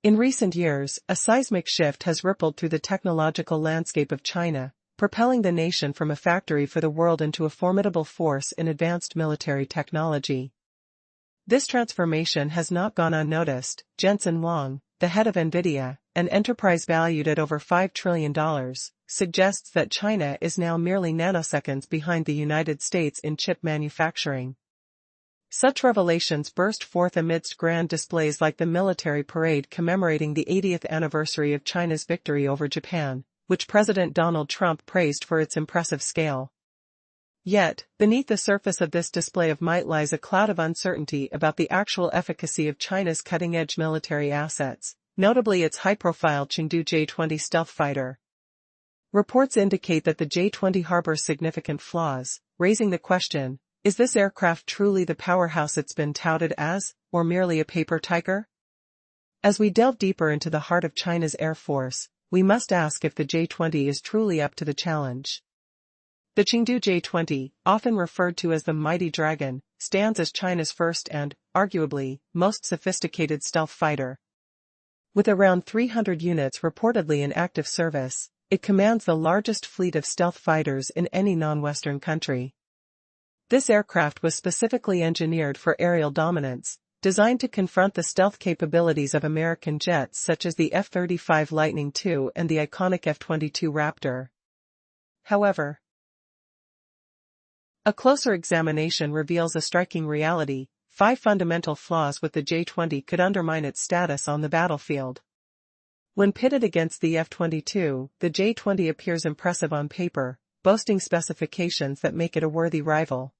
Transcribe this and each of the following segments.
In recent years, a seismic shift has rippled through the technological landscape of China, propelling the nation from a factory for the world into a formidable force in advanced military technology. This transformation has not gone unnoticed. Jensen Huang, the head of NVIDIA, an enterprise valued at over $5 trillion, suggests that China is now merely nanoseconds behind the United States in chip manufacturing. Such revelations burst forth amidst grand displays like the military parade commemorating the 80th anniversary of China's victory over Japan, which President Donald Trump praised for its impressive scale. Yet, beneath the surface of this display of might lies a cloud of uncertainty about the actual efficacy of China's cutting-edge military assets, notably its high-profile Chengdu J-20 stealth fighter. Reports indicate that the J-20 harbors significant flaws, raising the question, is this aircraft truly the powerhouse it's been touted as, or merely a paper tiger? As we delve deeper into the heart of China's Air Force, we must ask if the J-20 is truly up to the challenge. The Chengdu J-20, often referred to as the Mighty Dragon, stands as China's first and, arguably, most sophisticated stealth fighter. With around 300 units reportedly in active service, it commands the largest fleet of stealth fighters in any non-Western country. This aircraft was specifically engineered for aerial dominance, designed to confront the stealth capabilities of American jets such as the F-35 Lightning II and the iconic F-22 Raptor. However, a closer examination reveals a striking reality: 5 fundamental flaws with the J-20 could undermine its status on the battlefield. When pitted against the F-22, the J-20 appears impressive on paper, boasting specifications that make it a worthy rival.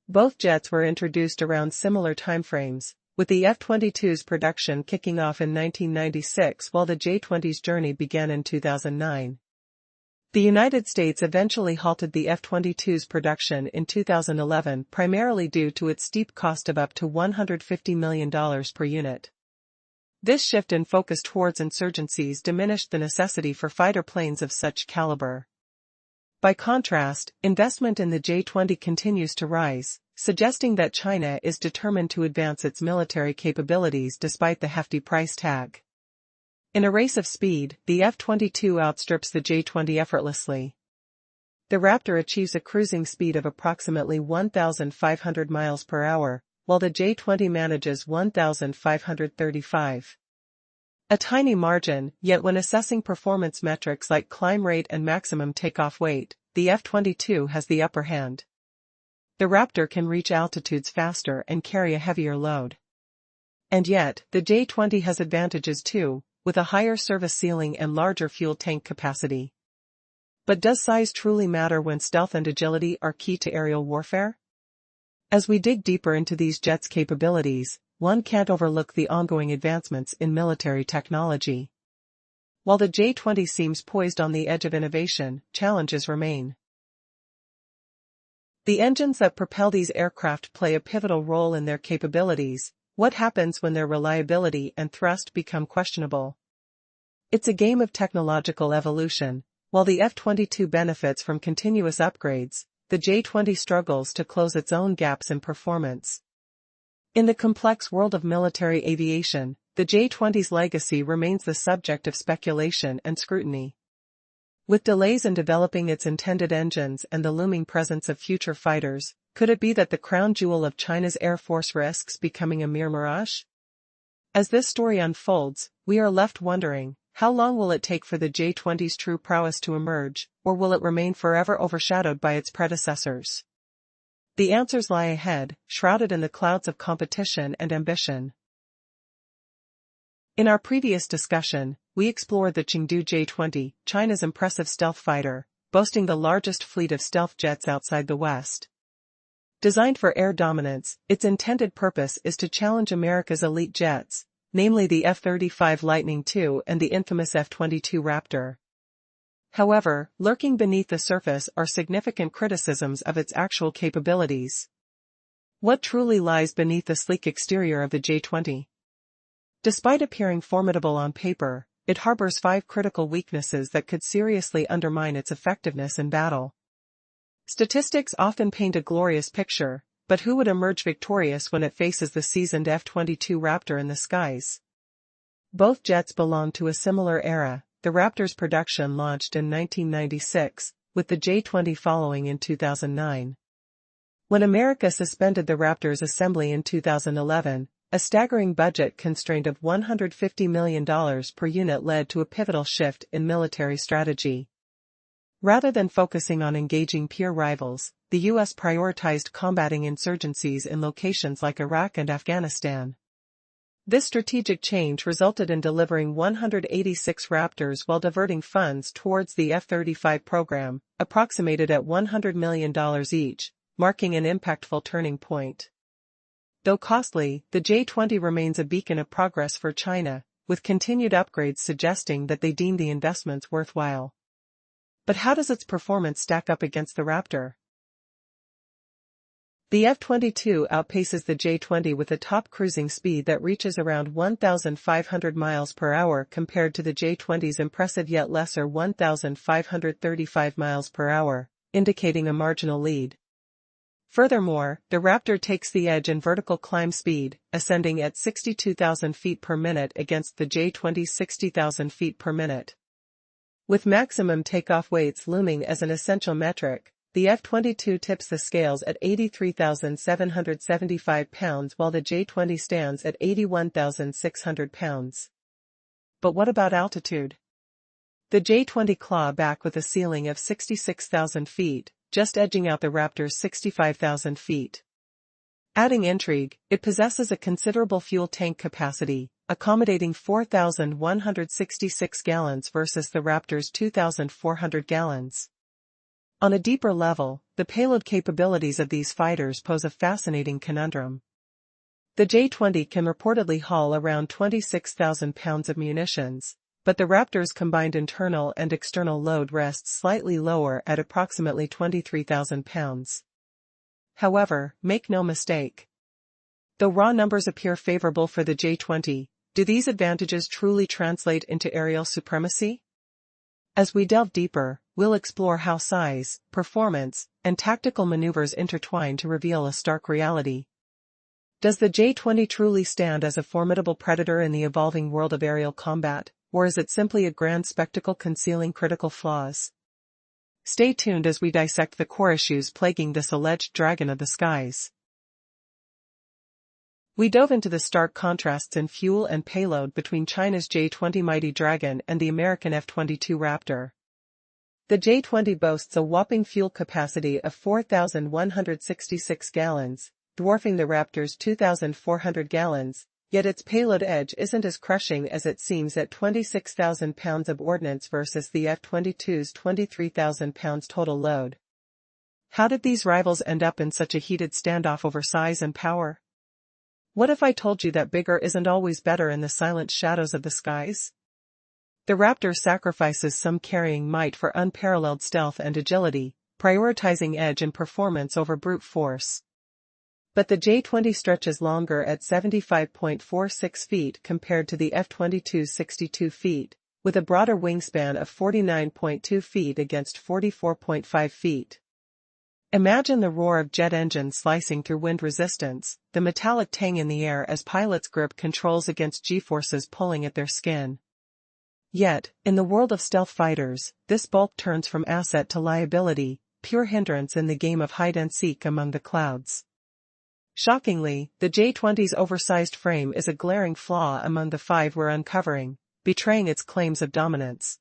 Both jets were introduced around similar timeframes, with the F-22's production kicking off in 1996 while the J-20's journey began in 2009. The United States eventually halted the F-22's production in 2011 primarily due to its steep cost of up to $150 million per unit. This shift in focus towards insurgencies diminished the necessity for fighter planes of such caliber. By contrast, investment in the J-20 continues to rise, suggesting that China is determined to advance its military capabilities despite the hefty price tag. In a race of speed, the F-22 outstrips the J-20 effortlessly. The Raptor achieves a cruising speed of approximately 1,500 miles per hour, while the J-20 manages 1,535. A tiny margin, yet when assessing performance metrics like climb rate and maximum takeoff weight, the F-22 has the upper hand. The Raptor can reach altitudes faster and carry a heavier load. And yet, the J-20 has advantages too, with a higher service ceiling and larger fuel tank capacity. But does size truly matter when stealth and agility are key to aerial warfare? As we dig deeper into these jets' capabilities, one can't overlook the ongoing advancements in military technology. While the J-20 seems poised on the edge of innovation, challenges remain. The engines that propel these aircraft play a pivotal role in their capabilities. What happens when their reliability and thrust become questionable? It's a game of technological evolution. While the F-22 benefits from continuous upgrades, the J-20 struggles to close its own gaps in performance. In the complex world of military aviation, the J-20's legacy remains the subject of speculation and scrutiny. With delays in developing its intended engines and the looming presence of future fighters, could it be that the crown jewel of China's Air Force risks becoming a mere mirage? As this story unfolds, we are left wondering, how long will it take for the J-20's true prowess to emerge, or will it remain forever overshadowed by its predecessors? The answers lie ahead, shrouded in the clouds of competition and ambition. In our previous discussion, we explored the Chengdu J-20, China's impressive stealth fighter, boasting the largest fleet of stealth jets outside the West. Designed for air dominance, its intended purpose is to challenge America's elite jets, namely the F-35 Lightning II and the infamous F-22 Raptor. However, lurking beneath the surface are significant criticisms of its actual capabilities. What truly lies beneath the sleek exterior of the J-20? Despite appearing formidable on paper, it harbors 5 critical weaknesses that could seriously undermine its effectiveness in battle. Statistics often paint a glorious picture, but who would emerge victorious when it faces the seasoned F-22 Raptor in the skies? Both jets belong to a similar era. The Raptor's production launched in 1996, with the J-20 following in 2009. When America suspended the Raptor's assembly in 2011, a staggering budget constraint of $150 million per unit led to a pivotal shift in military strategy. Rather than focusing on engaging peer rivals, the U.S. prioritized combating insurgencies in locations like Iraq and Afghanistan. This strategic change resulted in delivering 186 Raptors while diverting funds towards the F-35 program, approximated at $100 million each, marking an impactful turning point. Though costly, the J-20 remains a beacon of progress for China, with continued upgrades suggesting that they deem the investments worthwhile. But how does its performance stack up against the Raptor? The F-22 outpaces the J-20 with a top cruising speed that reaches around 1,500 miles per hour compared to the J-20's impressive yet lesser 1,535 miles per hour, indicating a marginal lead. Furthermore, the Raptor takes the edge in vertical climb speed, ascending at 62,000 feet per minute against the J-20's 60,000 feet per minute. With maximum takeoff weights looming as an essential metric, the F-22 tips the scales at 83,775 pounds while the J-20 stands at 81,600 pounds. But what about altitude? The J-20 claw back with a ceiling of 66,000 feet, just edging out the Raptor's 65,000 feet. Adding intrigue, it possesses a considerable fuel tank capacity, accommodating 4,166 gallons versus the Raptor's 2,400 gallons. On a deeper level, the payload capabilities of these fighters pose a fascinating conundrum. The J-20 can reportedly haul around 26,000 pounds of munitions, but the Raptor's combined internal and external load rests slightly lower at approximately 23,000 pounds. However, make no mistake. Though raw numbers appear favorable for the J-20, do these advantages truly translate into aerial supremacy? As we delve deeper, we'll explore how size, performance, and tactical maneuvers intertwine to reveal a stark reality. Does the J-20 truly stand as a formidable predator in the evolving world of aerial combat, or is it simply a grand spectacle concealing critical flaws? Stay tuned as we dissect the core issues plaguing this alleged dragon of the skies. We dove into the stark contrasts in fuel and payload between China's J-20 Mighty Dragon and the American F-22 Raptor. The J-20 boasts a whopping fuel capacity of 4,166 gallons, dwarfing the Raptor's 2,400 gallons, yet its payload edge isn't as crushing as it seems at 26,000 pounds of ordnance versus the F-22's 23,000 pounds total load. How did these rivals end up in such a heated standoff over size and power? What if I told you that bigger isn't always better in the silent shadows of the skies? The Raptor sacrifices some carrying might for unparalleled stealth and agility, prioritizing edge and performance over brute force. But the J-20 stretches longer at 75.46 feet compared to the F-22's 62 feet, with a broader wingspan of 49.2 feet against 44.5 feet. Imagine the roar of jet engines slicing through wind resistance, the metallic tang in the air as pilots grip controls against G-forces pulling at their skin. Yet, in the world of stealth fighters, this bulk turns from asset to liability, pure hindrance in the game of hide-and-seek among the clouds. Shockingly, the J-20's oversized frame is a glaring flaw among the five we're uncovering, betraying its claims of dominance.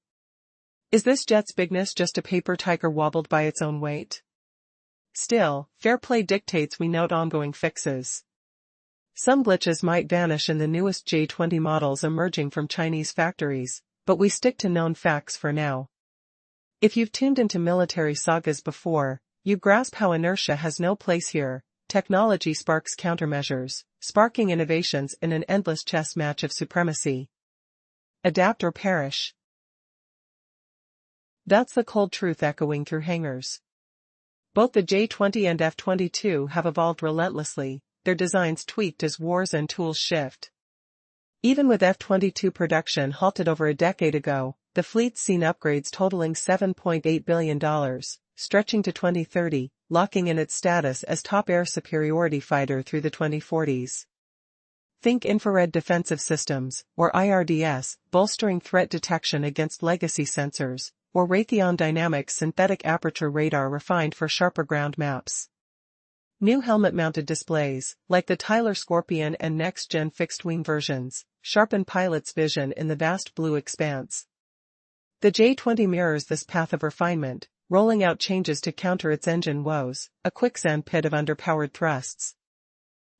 Is this jet's bigness just a paper tiger wobbled by its own weight? Still, fair play dictates we note ongoing fixes. Some glitches might vanish in the newest J-20 models emerging from Chinese factories, but we stick to known facts for now. If you've tuned into military sagas before, you grasp how inertia has no place here. Technology sparks countermeasures, sparking innovations in an endless chess match of supremacy. Adapt or perish. That's the cold truth echoing through hangars. Both the J-20 and F-22 have evolved relentlessly, their designs tweaked as wars and tools shift. Even with F-22 production halted over a decade ago, the fleet's seen upgrades totaling $7.8 billion, stretching to 2030, locking in its status as top air superiority fighter through the 2040s. Think infrared defensive systems, or IRDS, bolstering threat detection against legacy sensors, or Raytheon Dynamics synthetic aperture radar refined for sharper ground maps. New helmet-mounted displays, like the Tyler Scorpion and next-gen fixed-wing versions, sharpen pilots' vision in the vast blue expanse. The J-20 mirrors this path of refinement, rolling out changes to counter its engine woes, a quicksand pit of underpowered thrusts.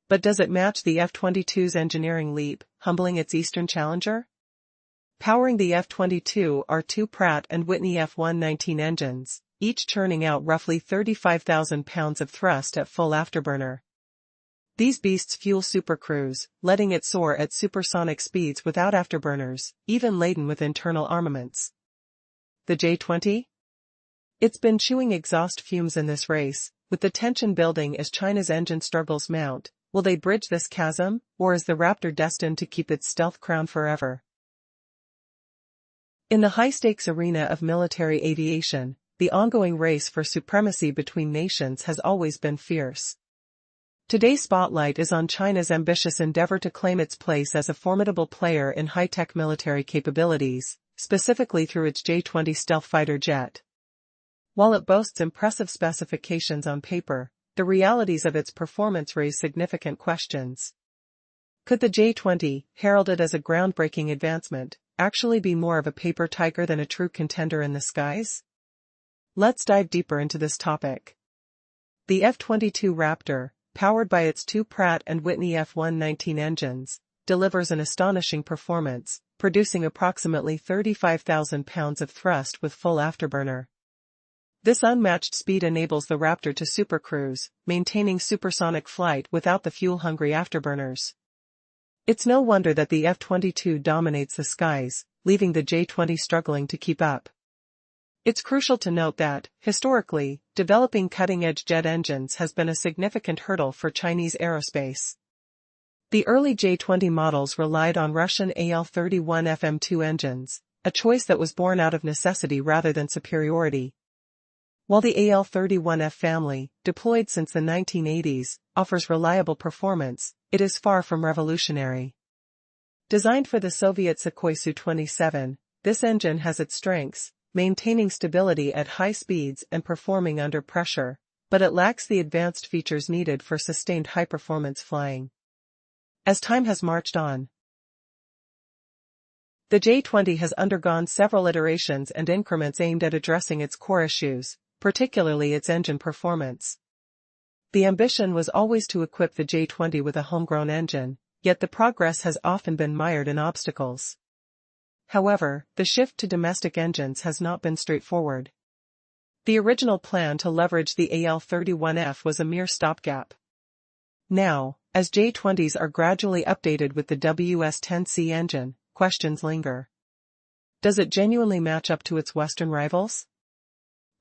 But does it match the F-22's engineering leap, humbling its Eastern challenger? Powering the F-22 are two Pratt & Whitney F-119 engines, each churning out roughly 35,000 pounds of thrust at full afterburner. These beasts fuel supercruise, letting it soar at supersonic speeds without afterburners, even laden with internal armaments. The J-20? It's been chewing exhaust fumes in this race, with the tension building as China's engine struggles mount. Will they bridge this chasm, or is the Raptor destined to keep its stealth crown forever? In the high-stakes arena of military aviation, the ongoing race for supremacy between nations has always been fierce. Today's spotlight is on China's ambitious endeavor to claim its place as a formidable player in high-tech military capabilities, specifically through its J-20 stealth fighter jet. While it boasts impressive specifications on paper, the realities of its performance raise significant questions. Could the J-20, heralded as a groundbreaking advancement, actually be more of a paper tiger than a true contender in the skies? Let's dive deeper into this topic. The F-22 Raptor, powered by its two Pratt & Whitney F-119 engines, delivers an astonishing performance, producing approximately 35,000 pounds of thrust with full afterburner. This unmatched speed enables the Raptor to supercruise, maintaining supersonic flight without the fuel-hungry afterburners. It's no wonder that the F-22 dominates the skies, leaving the J-20 struggling to keep up. It's crucial to note that, historically, developing cutting-edge jet engines has been a significant hurdle for Chinese aerospace. The early J-20 models relied on Russian AL-31 FM2 engines, a choice that was born out of necessity rather than superiority. While the AL-31F family, deployed since the 1980s, offers reliable performance, it is far from revolutionary. Designed for the Soviet Sukhoi Su-27, this engine has its strengths, maintaining stability at high speeds and performing under pressure, but it lacks the advanced features needed for sustained high-performance flying. As time has marched on, the J-20 has undergone several iterations and increments aimed at addressing its core issues, particularly its engine performance. The ambition was always to equip the J-20 with a homegrown engine, yet the progress has often been mired in obstacles. However, the shift to domestic engines has not been straightforward. The original plan to leverage the AL-31F was a mere stopgap. Now, as J-20s are gradually updated with the WS-10C engine, questions linger. Does it genuinely match up to its Western rivals?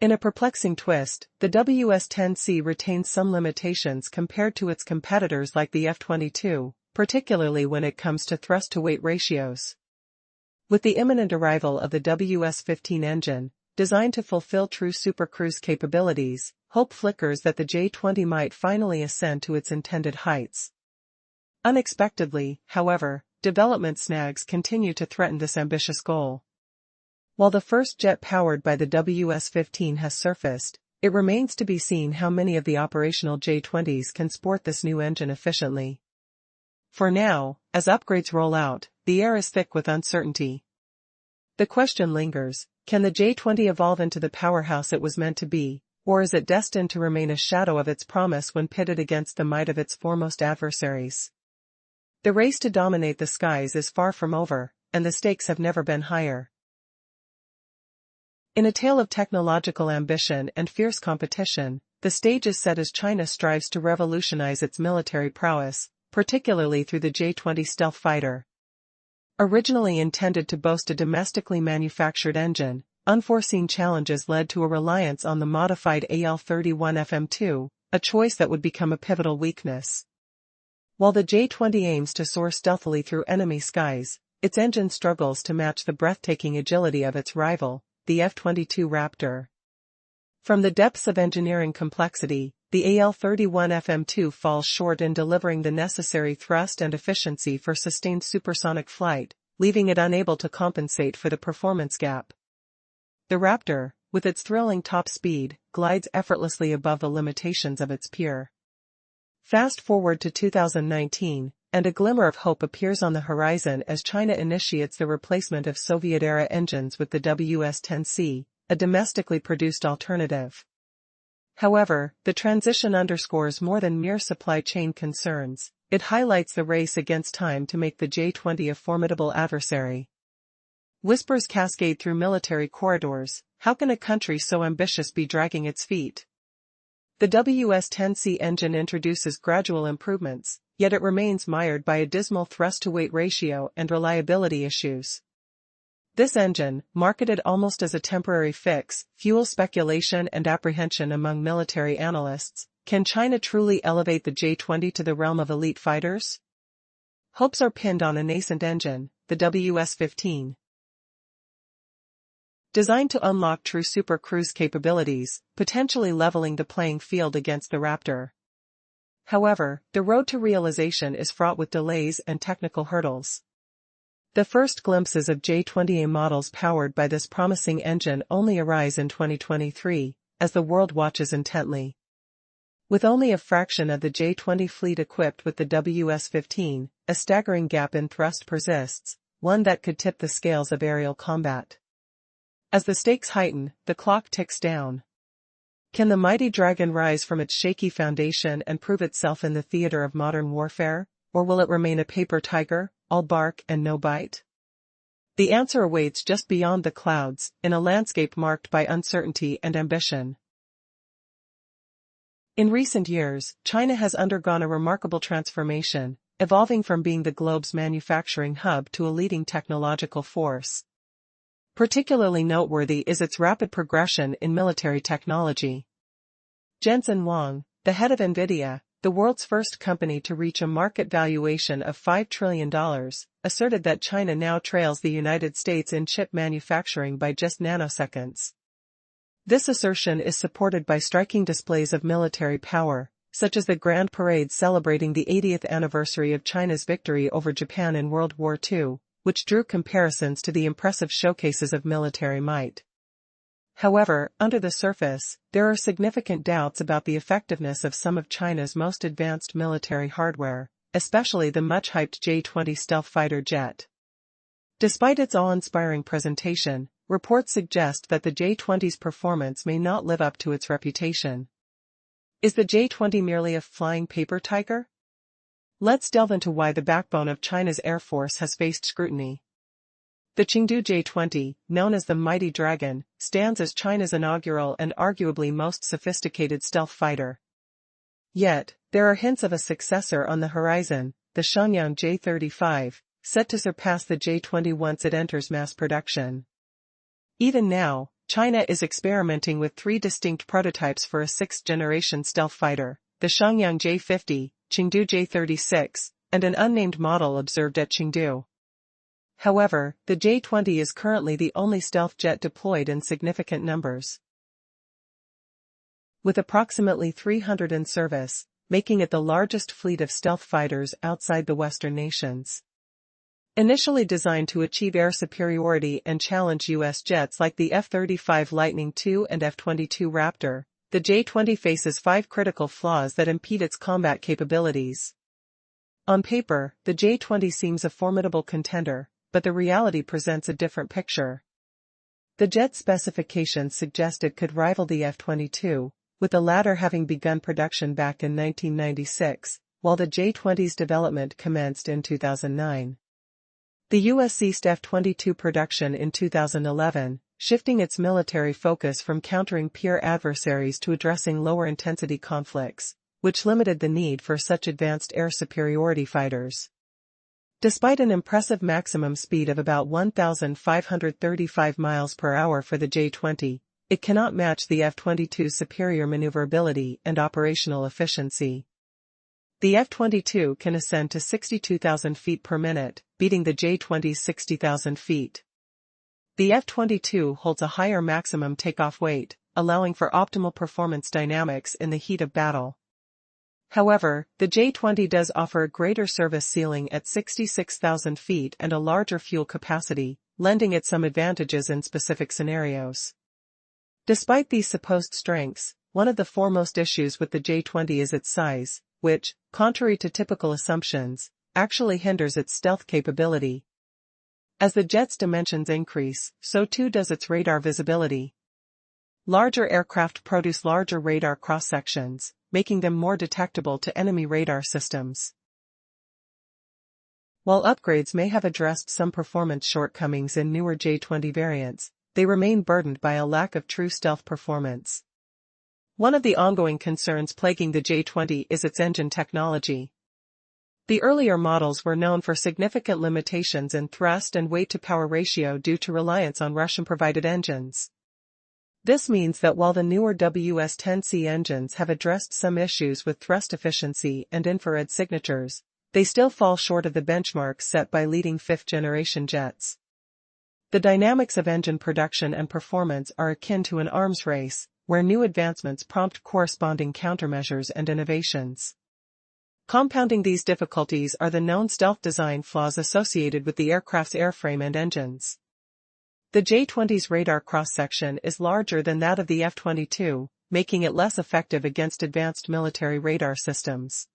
In a perplexing twist, the WS-10C retains some limitations compared to its competitors like the F-22, particularly when it comes to thrust-to-weight ratios. With the imminent arrival of the WS-15 engine, designed to fulfill true supercruise capabilities, hope flickers that the J-20 might finally ascend to its intended heights. Unexpectedly, however, development snags continue to threaten this ambitious goal. While the first jet powered by the WS-15 has surfaced, it remains to be seen how many of the operational J-20s can sport this new engine efficiently. For now, as upgrades roll out, the air is thick with uncertainty. The question lingers, can the J-20 evolve into the powerhouse it was meant to be, or is it destined to remain a shadow of its promise when pitted against the might of its foremost adversaries? The race to dominate the skies is far from over, and the stakes have never been higher. In a tale of technological ambition and fierce competition, the stage is set as China strives to revolutionize its military prowess, particularly through the J-20 stealth fighter. Originally intended to boast a domestically manufactured engine, unforeseen challenges led to a reliance on the modified AL-31 FM2, a choice that would become a pivotal weakness. While the J-20 aims to soar stealthily through enemy skies, its engine struggles to match the breathtaking agility of its rival, the F-22 Raptor. From the depths of engineering complexity, the AL-31FM-2 falls short in delivering the necessary thrust and efficiency for sustained supersonic flight, leaving it unable to compensate for the performance gap. The Raptor, with its thrilling top speed, glides effortlessly above the limitations of its peer. Fast forward to 2019, and a glimmer of hope appears on the horizon as China initiates the replacement of Soviet-era engines with the WS-10C, a domestically produced alternative. However, the transition underscores more than mere supply chain concerns. It highlights the race against time to make the J-20 a formidable adversary. Whispers cascade through military corridors. How can a country so ambitious be dragging its feet? The WS-10C engine introduces gradual improvements, yet it remains mired by a dismal thrust-to-weight ratio and reliability issues. This engine, marketed almost as a temporary fix, fuels speculation and apprehension among military analysts. Can China truly elevate the J-20 to the realm of elite fighters? Hopes are pinned on a nascent engine, the WS-15. Designed to unlock true super cruise capabilities, potentially leveling the playing field against the Raptor. However, the road to realization is fraught with delays and technical hurdles. The first glimpses of J-20A models powered by this promising engine only arise in 2023, as the world watches intently. With only a fraction of the J-20 fleet equipped with the WS-15, a staggering gap in thrust persists, one that could tip the scales of aerial combat. As the stakes heighten, the clock ticks down. Can the mighty dragon rise from its shaky foundation and prove itself in the theater of modern warfare, or will it remain a paper tiger, all bark and no bite? The answer awaits just beyond the clouds, in a landscape marked by uncertainty and ambition. In recent years, China has undergone a remarkable transformation, evolving from being the globe's manufacturing hub to a leading technological force. Particularly noteworthy is its rapid progression in military technology. Jensen Huang, the head of NVIDIA, the world's first company to reach a market valuation of $5 trillion, asserted that China now trails the United States in chip manufacturing by just nanoseconds. This assertion is supported by striking displays of military power, such as the Grand Parade celebrating the 80th anniversary of China's victory over Japan in World War II, which drew comparisons to the impressive showcases of military might. However, under the surface, there are significant doubts about the effectiveness of some of China's most advanced military hardware, especially the much-hyped J-20 stealth fighter jet. Despite its awe-inspiring presentation, reports suggest that the J-20's performance may not live up to its reputation. Is the J-20 merely a flying paper tiger? Let's delve into why the backbone of China's Air Force has faced scrutiny. The Chengdu J-20, known as the Mighty Dragon, stands as China's inaugural and arguably most sophisticated stealth fighter. Yet, there are hints of a successor on the horizon, the Shenyang J-35, set to surpass the J-20 once it enters mass production. Even now, China is experimenting with three distinct prototypes for a sixth-generation stealth fighter, the Shenyang J-50, Chengdu J-36, and an unnamed model observed at Chengdu. However, the J-20 is currently the only stealth jet deployed in significant numbers, with approximately 300 in service, making it the largest fleet of stealth fighters outside the Western nations. Initially designed to achieve air superiority and challenge U.S. jets like the F-35 Lightning II and F-22 Raptor, the J-20 faces 5 critical flaws that impede its combat capabilities. On paper, the J-20 seems a formidable contender, but the reality presents a different picture. The jet specifications suggest it could rival the F-22, with the latter having begun production back in 1996, while the J-20's development commenced in 2009. The U.S. ceased F-22 production in 2011, shifting its military focus from countering peer adversaries to addressing lower-intensity conflicts, which limited the need for such advanced air superiority fighters. Despite an impressive maximum speed of about 1,535 miles per hour for the J-20, it cannot match the F-22's superior maneuverability and operational efficiency. The F-22 can ascend to 62,000 feet per minute, beating the J-20's 60,000 feet. The F-22 holds a higher maximum takeoff weight, allowing for optimal performance dynamics in the heat of battle. However, the J-20 does offer a greater service ceiling at 66,000 feet and a larger fuel capacity, lending it some advantages in specific scenarios. Despite these supposed strengths, one of the foremost issues with the J-20 is its size, which, contrary to typical assumptions, actually hinders its stealth capability. As the jet's dimensions increase, so too does its radar visibility. Larger aircraft produce larger radar cross-sections, making them more detectable to enemy radar systems. While upgrades may have addressed some performance shortcomings in newer J-20 variants, they remain burdened by a lack of true stealth performance. One of the ongoing concerns plaguing the J-20 is its engine technology. The earlier models were known for significant limitations in thrust and weight-to-power ratio due to reliance on Russian-provided engines. This means that while the newer WS-10C engines have addressed some issues with thrust efficiency and infrared signatures, they still fall short of the benchmarks set by leading fifth-generation jets. The dynamics of engine production and performance are akin to an arms race, where new advancements prompt corresponding countermeasures and innovations. Compounding these difficulties are the known stealth design flaws associated with the aircraft's airframe and engines. The J-20's radar cross-section is larger than that of the F-22, making it less effective against advanced military radar systems.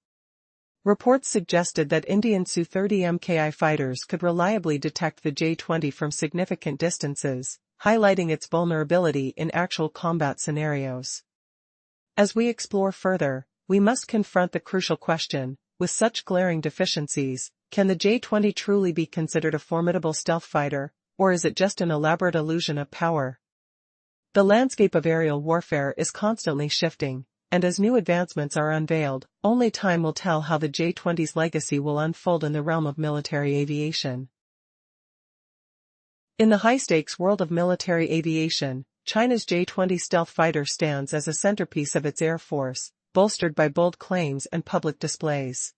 Reports suggested that Indian Su-30 Mki fighters could reliably detect the J-20 from significant distances, highlighting its vulnerability in actual combat scenarios. As we explore further, we must confront the crucial question: with such glaring deficiencies, can the J-20 truly be considered a formidable stealth fighter, or is it just an elaborate illusion of power? The landscape of aerial warfare is constantly shifting, and as new advancements are unveiled, only time will tell how the J-20's legacy will unfold in the realm of military aviation. In the high-stakes world of military aviation, China's J-20 stealth fighter stands as a centerpiece of its air force, bolstered by bold claims and public displays.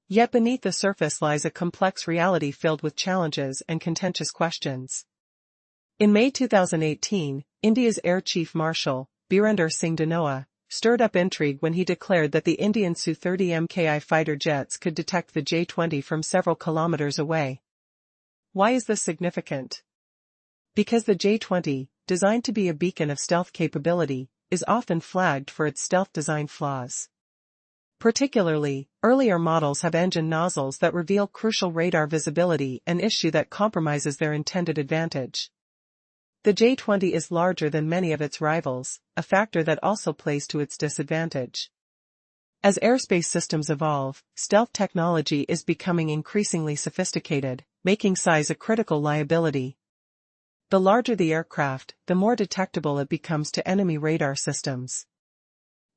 Yet beneath the surface lies a complex reality filled with challenges and contentious questions. In May 2018, India's Air Chief Marshal, Birender Singh Dhanoa, stirred up intrigue when he declared that the Indian Su-30 Mki fighter jets could detect the J-20 from several kilometers away. Why is this significant? Because the J-20, designed to be a beacon of stealth capability, is often flagged for its stealth design flaws. Particularly, earlier models have engine nozzles that reveal crucial radar visibility, an issue that compromises their intended advantage. The J-20 is larger than many of its rivals, a factor that also plays to its disadvantage. As airspace systems evolve, stealth technology is becoming increasingly sophisticated, making size a critical liability. The larger the aircraft, the more detectable it becomes to enemy radar systems.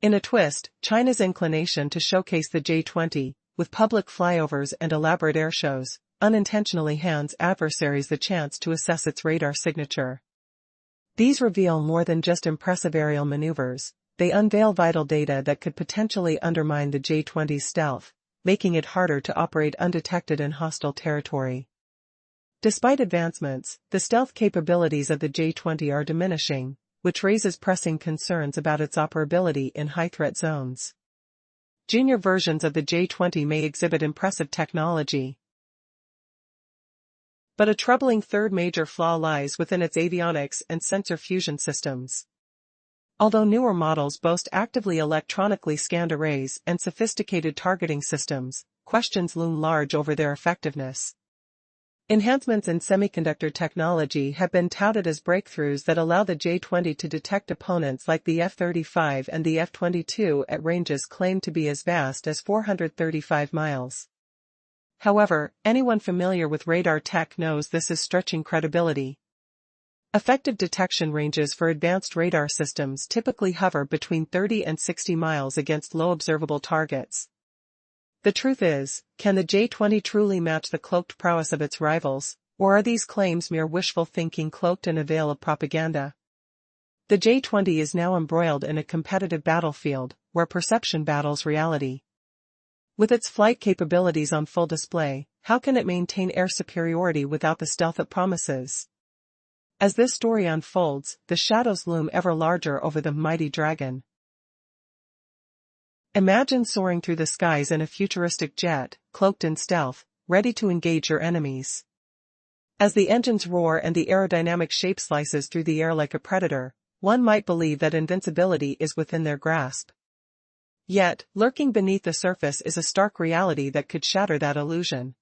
In a twist, China's inclination to showcase the J-20, with public flyovers and elaborate airshows, unintentionally hands adversaries the chance to assess its radar signature. These reveal more than just impressive aerial maneuvers, they unveil vital data that could potentially undermine the J-20's stealth, making it harder to operate undetected in hostile territory. Despite advancements, the stealth capabilities of the J-20 are diminishing, which raises pressing concerns about its operability in high-threat zones. Junior versions of the J-20 may exhibit impressive technology, but a troubling third major flaw lies within its avionics and sensor fusion systems. Although newer models boast actively electronically scanned arrays and sophisticated targeting systems, questions loom large over their effectiveness. Enhancements in semiconductor technology have been touted as breakthroughs that allow the J-20 to detect opponents like the F-35 and the F-22 at ranges claimed to be as vast as 435 miles. However, anyone familiar with radar tech knows this is stretching credibility. Effective detection ranges for advanced radar systems typically hover between 30 and 60 miles against low observable targets. The truth is, can the J-20 truly match the cloaked prowess of its rivals, or are these claims mere wishful thinking cloaked in a veil of propaganda? The J-20 is now embroiled in a competitive battlefield, where perception battles reality. With its flight capabilities on full display, how can it maintain air superiority without the stealth it promises? As this story unfolds, the shadows loom ever larger over the mighty dragon. Imagine soaring through the skies in a futuristic jet, cloaked in stealth, ready to engage your enemies. As the engines roar and the aerodynamic shape slices through the air like a predator, one might believe that invincibility is within their grasp. Yet, lurking beneath the surface is a stark reality that could shatter that illusion.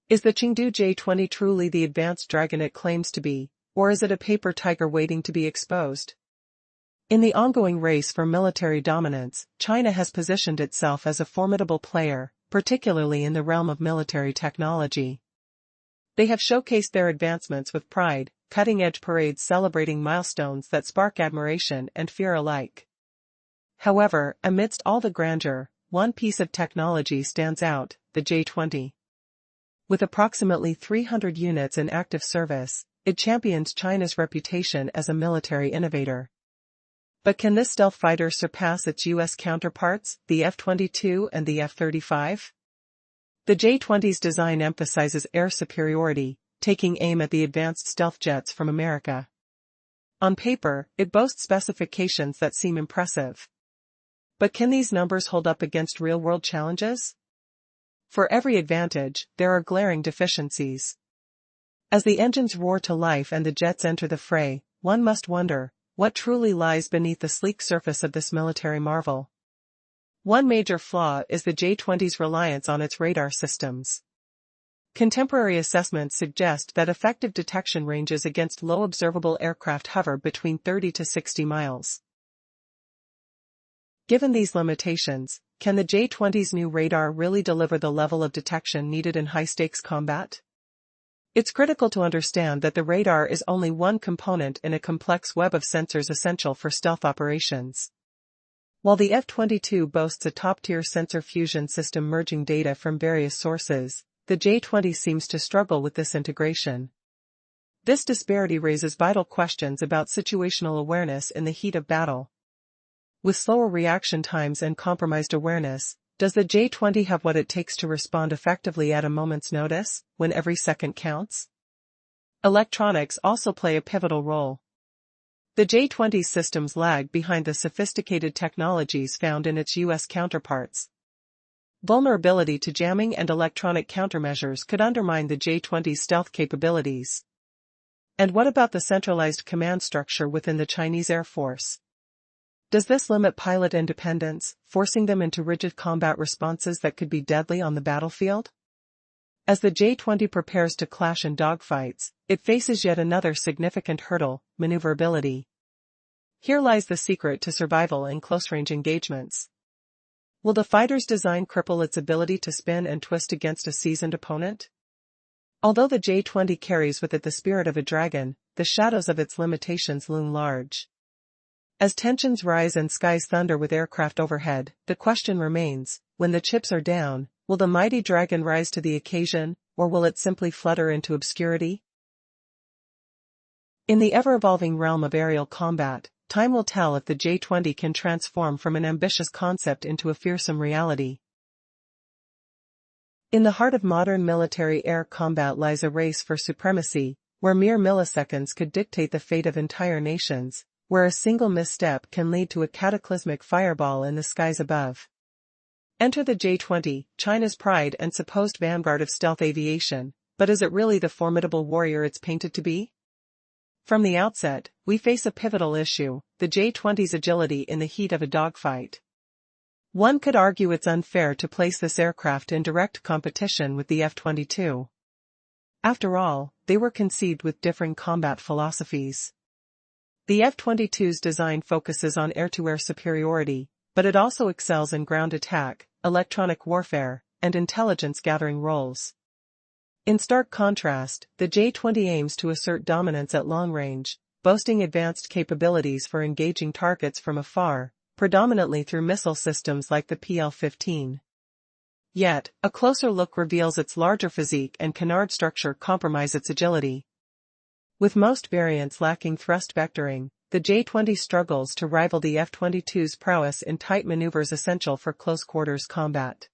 Is the Chengdu J-20 truly the advanced dragon it claims to be, or is it a paper tiger waiting to be exposed? In the ongoing race for military dominance, China has positioned itself as a formidable player, particularly in the realm of military technology. They have showcased their advancements with pride, cutting-edge parades celebrating milestones that spark admiration and fear alike. However, amidst all the grandeur, one piece of technology stands out, the J-20. With approximately 300 units in active service, it champions China's reputation as a military innovator. But can this stealth fighter surpass its U.S. counterparts, the F-22 and the F-35? The J-20's design emphasizes air superiority, taking aim at the advanced stealth jets from America. On paper, it boasts specifications that seem impressive. But can these numbers hold up against real-world challenges? For every advantage, there are glaring deficiencies. As the engines roar to life and the jets enter the fray, one must wonder, what truly lies beneath the sleek surface of this military marvel? One major flaw is the J-20's reliance on its radar systems. Contemporary assessments suggest that effective detection ranges against low observable aircraft hover between 30 to 60 miles. Given these limitations, can the J-20's new radar really deliver the level of detection needed in high-stakes combat? It's critical to understand that the radar is only one component in a complex web of sensors essential for stealth operations. While the F-22 boasts a top-tier sensor fusion system merging data from various sources, the J-20 seems to struggle with this integration. This disparity raises vital questions about situational awareness in the heat of battle. With slower reaction times and compromised awareness, does the J-20 have what it takes to respond effectively at a moment's notice, when every second counts? Electronics also play a pivotal role. The J-20's systems lag behind the sophisticated technologies found in its U.S. counterparts. Vulnerability to jamming and electronic countermeasures could undermine the J-20's stealth capabilities. And what about the centralized command structure within the Chinese Air Force? Does this limit pilot independence, forcing them into rigid combat responses that could be deadly on the battlefield? As the J-20 prepares to clash in dogfights, it faces yet another significant hurdle, maneuverability. Here lies the secret to survival in close-range engagements. Will the fighter's design cripple its ability to spin and twist against a seasoned opponent? Although the J-20 carries with it the spirit of a dragon, the shadows of its limitations loom large. As tensions rise and skies thunder with aircraft overhead, the question remains, when the chips are down, will the mighty dragon rise to the occasion, or will it simply flutter into obscurity? In the ever-evolving realm of aerial combat, time will tell if the J-20 can transform from an ambitious concept into a fearsome reality. In the heart of modern military air combat lies a race for supremacy, where mere milliseconds could dictate the fate of entire nations, where a single misstep can lead to a cataclysmic fireball in the skies above. Enter the J-20, China's pride and supposed vanguard of stealth aviation, but is it really the formidable warrior it's painted to be? From the outset, we face a pivotal issue, the J-20's agility in the heat of a dogfight. One could argue it's unfair to place this aircraft in direct competition with the F-22. After all, they were conceived with differing combat philosophies. The F-22's design focuses on air-to-air superiority, but it also excels in ground attack, electronic warfare, and intelligence-gathering roles. In stark contrast, the J-20 aims to assert dominance at long range, boasting advanced capabilities for engaging targets from afar, predominantly through missile systems like the PL-15. Yet, a closer look reveals its larger physique and canard structure compromise its agility. With most variants lacking thrust vectoring, the J-20 struggles to rival the F-22's prowess in tight maneuvers essential for close-quarters combat.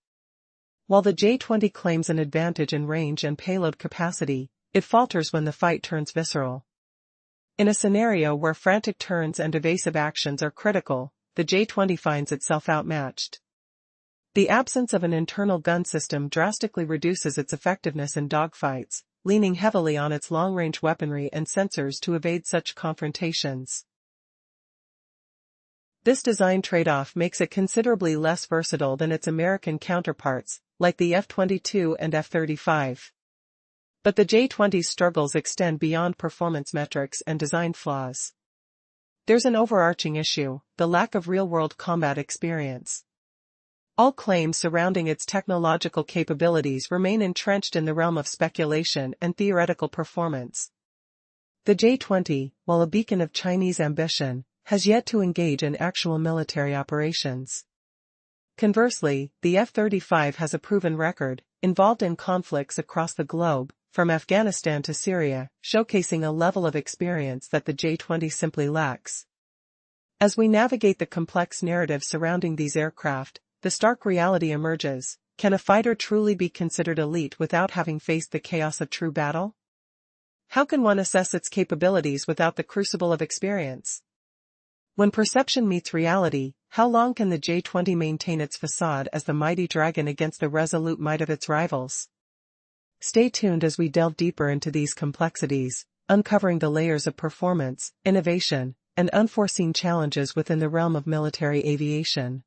While the J-20 claims an advantage in range and payload capacity, it falters when the fight turns visceral. In a scenario where frantic turns and evasive actions are critical, the J-20 finds itself outmatched. The absence of an internal gun system drastically reduces its effectiveness in dogfights, leaning heavily on its long-range weaponry and sensors to evade such confrontations. This design trade-off makes it considerably less versatile than its American counterparts, like the F-22 and F-35. But the J-20's struggles extend beyond performance metrics and design flaws. There's an overarching issue: the lack of real-world combat experience. All claims surrounding its technological capabilities remain entrenched in the realm of speculation and theoretical performance. The J-20, while a beacon of Chinese ambition, has yet to engage in actual military operations. Conversely, the F-35 has a proven record, involved in conflicts across the globe, from Afghanistan to Syria, showcasing a level of experience that the J-20 simply lacks. As we navigate the complex narrative surrounding these aircraft, the stark reality emerges: can a fighter truly be considered elite without having faced the chaos of true battle? How can one assess its capabilities without the crucible of experience? When perception meets reality, how long can the J-20 maintain its facade as the mighty dragon against the resolute might of its rivals? Stay tuned as we delve deeper into these complexities, uncovering the layers of performance, innovation, and unforeseen challenges within the realm of military aviation.